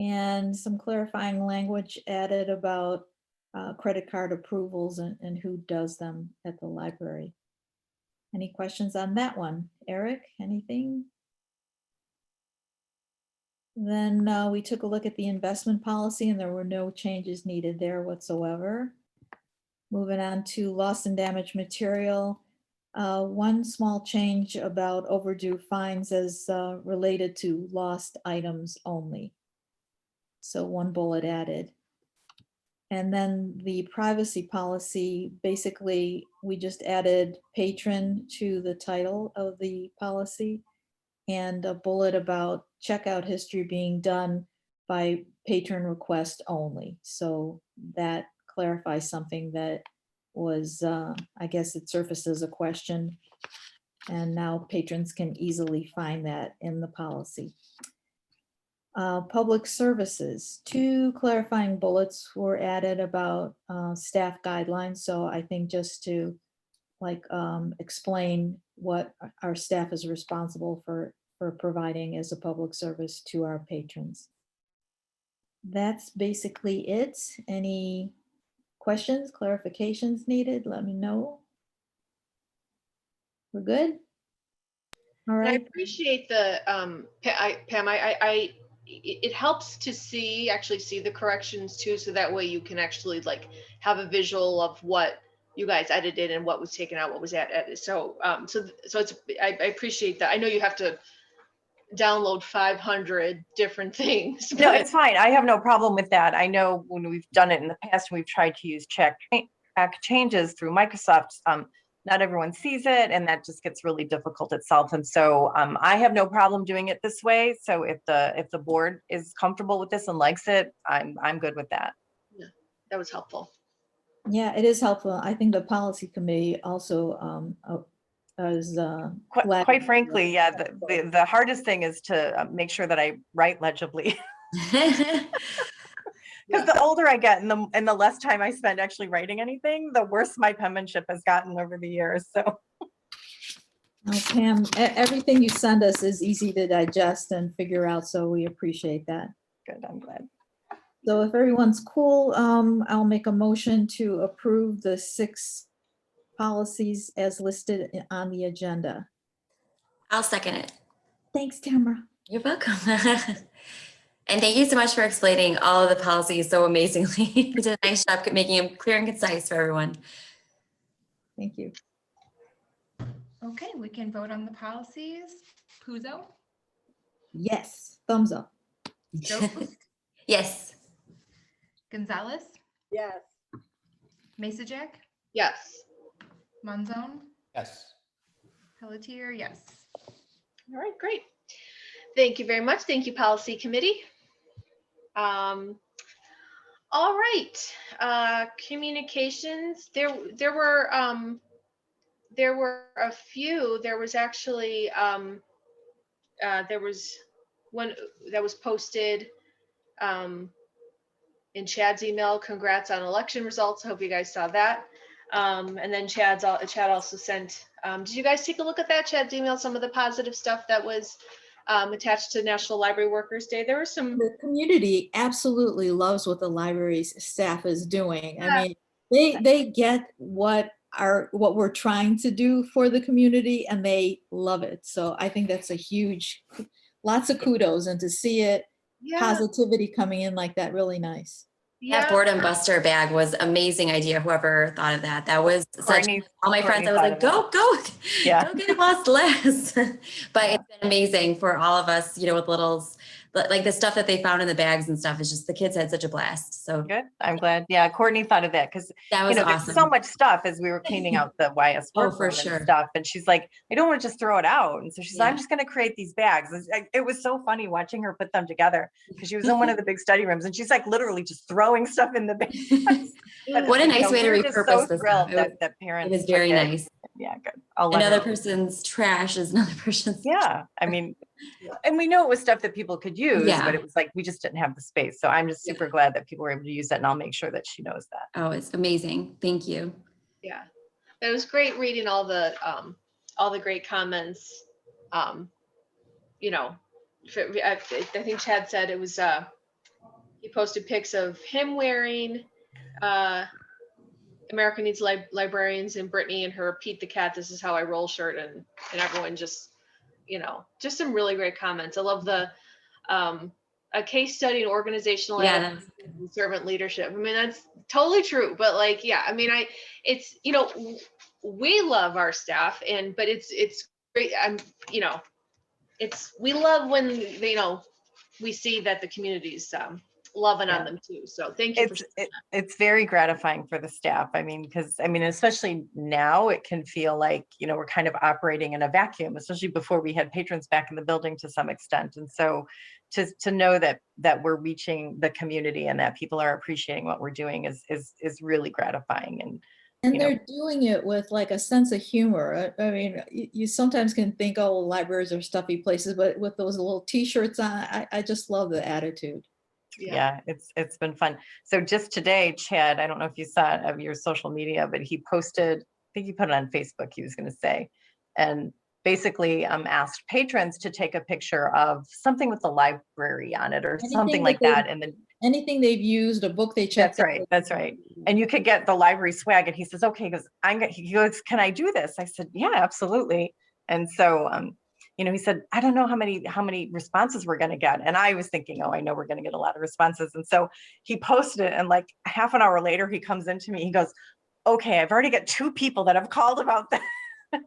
and some clarifying language added about credit card approvals and who does them at the library. Any questions on that one? Eric, anything? Then we took a look at the investment policy and there were no changes needed there whatsoever. Moving on to lost and damaged material. One small change about overdue fines as related to lost items only. So one bullet added. And then the privacy policy, basically, we just added patron to the title of the policy and a bullet about checkout history being done by patron request only. So that clarifies something that was, I guess it surfaced as a question. And now patrons can easily find that in the policy. Public services, 2 clarifying bullets were added about staff guidelines. So I think just to explain what our staff is responsible for providing as a public service to our patrons. That's basically it. Any questions, clarifications needed? Let me know. We're good? All And I right. appreciate the, Pam, it helps to actually see the corrections too, so that way you can actually have a visual of what you guys edited and what was taken out, what was added. So, I appreciate that. I know you have to download 500 different things. No, but- it's fine. I have no problem with that. I know when we've done it in the past, we've tried to use track changes through Microsoft. Not everyone sees it, and that just gets really difficult itself. And so I have no problem doing it this way. So if the board is comfortable with this and likes it, I'm good with that. Yeah, that was helpful. Yeah, it is helpful. I think the policy committee also is glad. Quite frankly, yeah, the hardest thing is to make sure that I write legibly. Because the older I get and the less time I spend actually writing anything, the worse my penmanship has gotten over the years. So, Pam, everything you send us is easy to digest and figure out, so we appreciate that. good, I'm glad. So if everyone's cool, I'll make a motion to approve the 6 policies as listed on the agenda. I'll second it. Thanks, Tamara. You're welcome. And thank you so much for explaining all of the policies so amazingly. You did a nice job making them clear and concise for everyone. Thank you. Okay, we can vote on the policies. Puzo, Yes, thumbs up. Jost, Yes. Gonzalez, Yes. Masajak, Yes. Monzone, Yes. Pelletier, yes. All right, great. Thank you very much. Thank you, Policy Committee. All right, communications. There were a few. There was actually there was one that was posted in Chad's email. Congrats on election results. I hope you guys saw that. And then Chad also sent. Did you guys take a look at that? Chad's email, some of the positive stuff that was attached to National Library Workers Day. There were some. The community absolutely loves what the library's staff is doing. Yeah. I mean, they get what we're trying to do for the community and they love it. So I think that's a huge, lots of kudos, and to see it, Yeah. positivity coming in like that, really nice. That boredom buster bag was amazing idea. Whoever thought of that. That was such, Courtney- all my friends, Courtney I was thought like, of go, Yeah. go get it while it's less. But it's been amazing for all of us, you know, with littles, like the stuff that they found in the bags and stuff is just, the kids had such a blast. So Good. I'm glad. Yeah, Courtney thought of that because that was there's awesome. so much stuff as we were cleaning out the YS Oh, workroom for and sure. stuff. And she's like, I don't want to just throw it out. And so she's like, I'm Yeah. just going to create these bags. It was so funny watching her put them together because she was in one of the big study rooms and she's like literally just throwing stuff in the bags. But, What a nice way to we were just repurpose so this thrilled stuff. that parents. It was took very it. nice. Yeah, good. I'll let Another her know. person's trash is another person's. Yeah, I mean, and we know it was stuff that people could use, Yeah. but it was like we just didn't have the space. So I'm just Yeah. super glad that people were able to use that, and I'll make sure that she knows that. Oh, it's amazing. Thank you. Yeah, it was great reading all the great comments. You know, I think Chad said it was, he posted pics of him wearing America Needs Librarians and Brittany and her Pete the Cat, This Is How I Roll shirt, and everyone just, just some really great comments. I love the a case study in organizational Yeah, attitude and servant leadership. I mean, that's totally true. But like, yeah, I mean, it's, we love our staff, but it's great. We love when, we see that the community's loving on them too. So thank you. It's very gratifying for the staff. I mean, because especially now it can feel like, we're kind of operating in a vacuum, especially before we had patrons back in the building to some extent. And so to know that we're reaching the community and that people are appreciating what we're doing is really gratifying. And they're doing it with like a sense of humor. I mean, you sometimes can think, oh, libraries are stuffy places, but with those little t-shirts on, I just love the attitude. Yeah, it's been fun. So just today, Chad, I don't know if you saw it of your social media, but he posted, I think he put it on Facebook, he was going to say, and basically asked patrons to take a picture of something with the library on it or something like that. And then anything they've used, a book they checked. That's right. And you could get the library swag. And he says, okay, he goes, can I do this? I said, yeah, absolutely. And so, he said, I don't know how many responses we're going to get. And I was thinking, oh, I know we're going to get a lot of responses. And so he posted it, and like half an hour later, he comes into me, he goes, okay, I've already got 2 people that have called about that.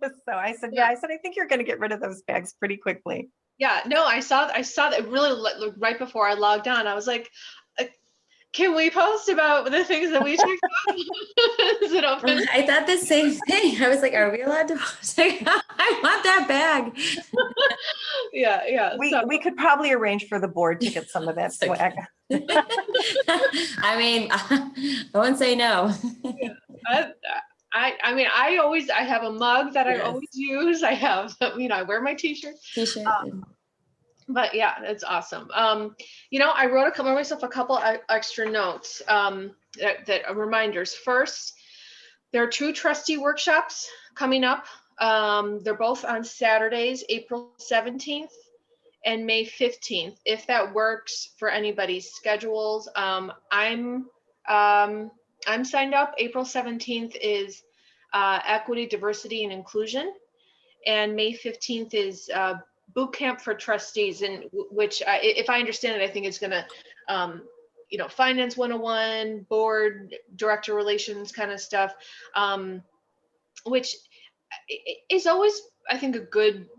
So I said, I think you're going to get rid of those bags pretty quickly. Yeah, no, I saw that really right before I logged on. I was like, can we post about the things that we checked out? Is it open? I thought the same thing. I was like, are we allowed to post? I want that bag. Yeah. We could probably arrange for the board to get some of that swag. I mean, I won't say no. I have a mug that I always use. I have, I wear my t-shirt. But yeah, it's awesome. I wrote myself a couple extra notes that are reminders. First, there are 2 trustee workshops coming up. They're both on Saturdays, April 17th and May 15th. If that works for anybody's schedules, I'm signed up. April 17th is equity, diversity, and inclusion, and May 15th is boot camp for trustees, and which, if I understand it, I think it's going to, finance 101, board, director relations kind of stuff, which is always, I think, a good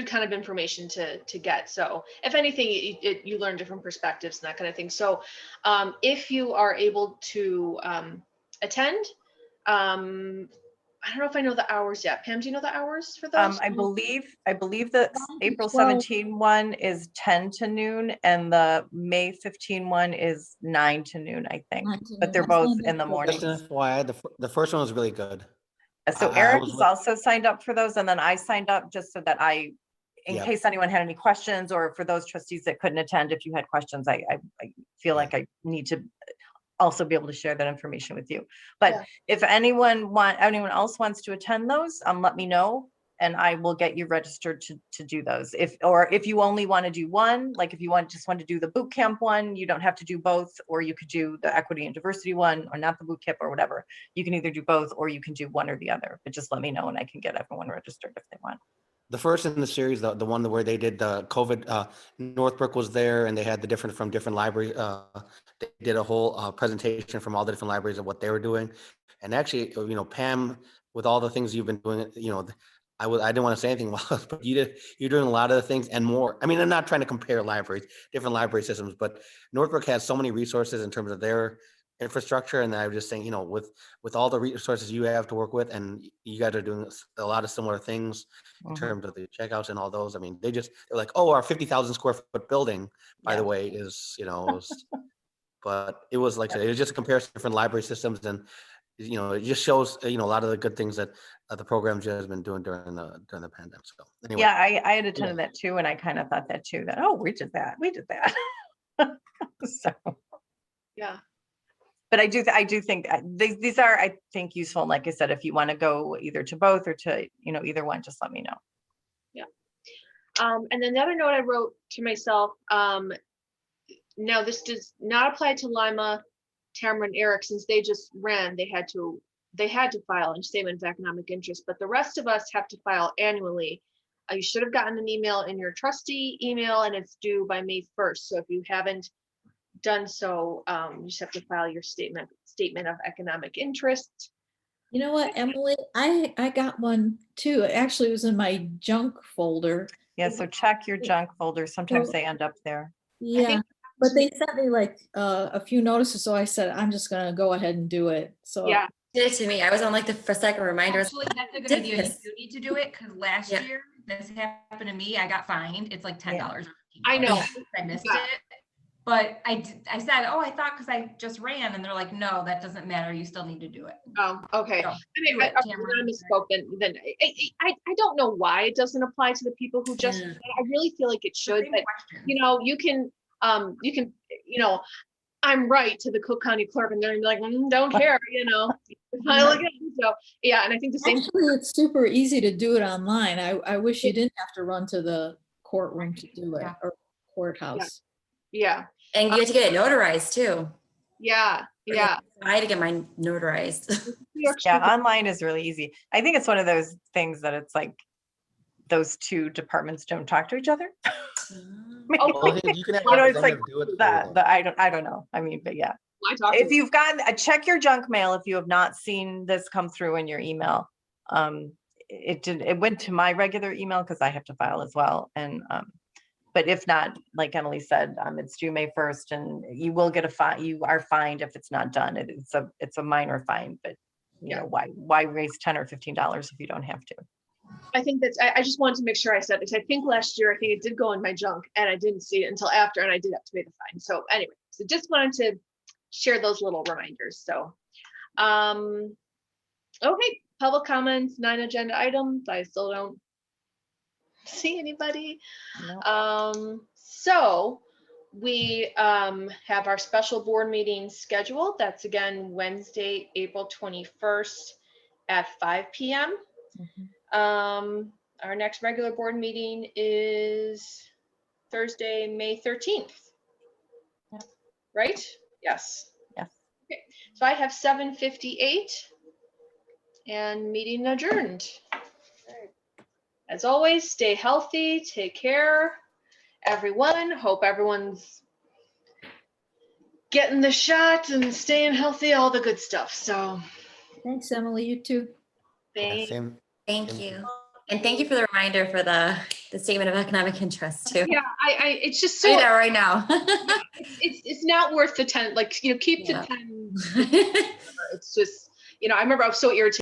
kind of information to get. So if anything, you learn different perspectives and that kind of thing. So if you are able to attend, I don't know if I know the hours yet. Pam, do you know the hours for those? I believe the April 17 one is 10 to noon and the May 15 one is 9 to noon, I think. But they're both in the morning. Just an FYI, the first one was really good. So Eric is also signed up for those, and then I signed up just so that in case anyone had any questions, or for those trustees that couldn't attend, if you had questions, I feel like I need to also be able to share that information with you. But if anyone else wants to attend those, let me know and I will get you registered to do those. If you only want to do one, like if you just want to do the boot camp one, you don't have to do both, or you could do the equity and diversity one, or not the boot camp or whatever. You can either do both or you can do one or the other, but just let me know and I can get everyone registered if they want. the first in the series, the one where they did the COVID, Northbrook was there and they had the different from different libraries. They did a whole presentation from all the different libraries of what they were doing. And actually, Pam, with all the things you've been doing, I didn't want to say anything, but you're doing a lot of the things and more. I mean, I'm not trying to compare libraries, different library systems, but Northbrook has so many resources in terms of their infrastructure. And I was just saying, with all the resources you have to work with, and you guys are doing a lot of similar things in Mhm. terms of the checkouts and all those. I mean, they're like, oh, our 50,000 square foot building, by the Yeah. way, but it was like, I said, it was just a comparison of different library systems. And, it just shows, a lot of the good things that the program has been doing during the pandemic. So anyway. Yeah, I had attended that too, and I kind of thought that too, that, oh, we did that. So, Yeah. but I do think these are, I think, useful. And like I said, if you want to go either to both or to, either one, just let me know. And then the other note I wrote to myself, now this does not apply to Lima, Tamara, and Eric, since they just ran, they had to file a statement of economic interest, but the rest of us have to file annually. You should have gotten an email in your trustee email, and it's due by May 1st. So if you haven't done so, you just have to file your statement of economic interest. You know what, Emily, I got one too. It actually was in my junk folder. Yeah, so check your junk folder. Sometimes they end up there. Yeah, but they sent me like a few notices, so I said, I'm just gonna go ahead and do it. So Yeah, Did it to me. I was on like the second reminder. Actually, that's a good did idea. this. You do need to do it because last Yeah. year this happened to me. I got fined. It's like $10. I know. I missed Yeah. it. But I said, oh, I thought because I just ran, and they're like, no, that doesn't matter. You still need to do it. Okay. So, I mean, do it, I Tamara. misspoke, then I don't know why it doesn't apply to the people who just, Yeah. I really feel like it should, Same but question. you can, I'm right to the Cook County clerk, and they're like, don't care, file again. So, yeah, and I think the same. actually, it's super easy to do it online. I wish you didn't have to run to the courtroom to do it, Yeah. or courthouse. Yeah, And you have to get it notarized too. yeah. I had to get mine notarized. Yeah, online is really easy. I think it's one of those things that it's like those two departments don't talk to each other. Well, you can have it's like representative do it for you, that. though. I don't know. I mean, but yeah. If you've gotten check your junk mail if you have not seen this come through in your email. It went to my regular email because I have to file as well. And but if not, like Emily said, it's due May 1st, and you will get a fine. You are fined if it's not done. It's a minor fine, but why raise $10 or $15 if you don't have to? I think I just wanted to make sure I said, because I think last year, I think it did go in my junk, and I didn't see it until after, and I did have to pay the fine. So anyway, so just wanted to share those little reminders. So, okay, public comments, 9 agenda items. I still don't see anybody. No. So we have our special board meeting scheduled. That's again Wednesday, April 21st at 5 p.m. Our next regular board meeting is Thursday, May 13th. Yep. Right? Yes. Yes. Okay. So I have 7:58 and meeting adjourned. As always, stay healthy, take care, everyone. Hope everyone's getting the shot and staying healthy, all the good stuff. So Thanks, Emily, you too. Yeah, thank same. Thank you. And thank you for the reminder for the statement of economic interest too. Yeah, it's just Do so that right now. it's not worth the 10, like, keep Yeah. the 10. It's just, I remember I was so irritated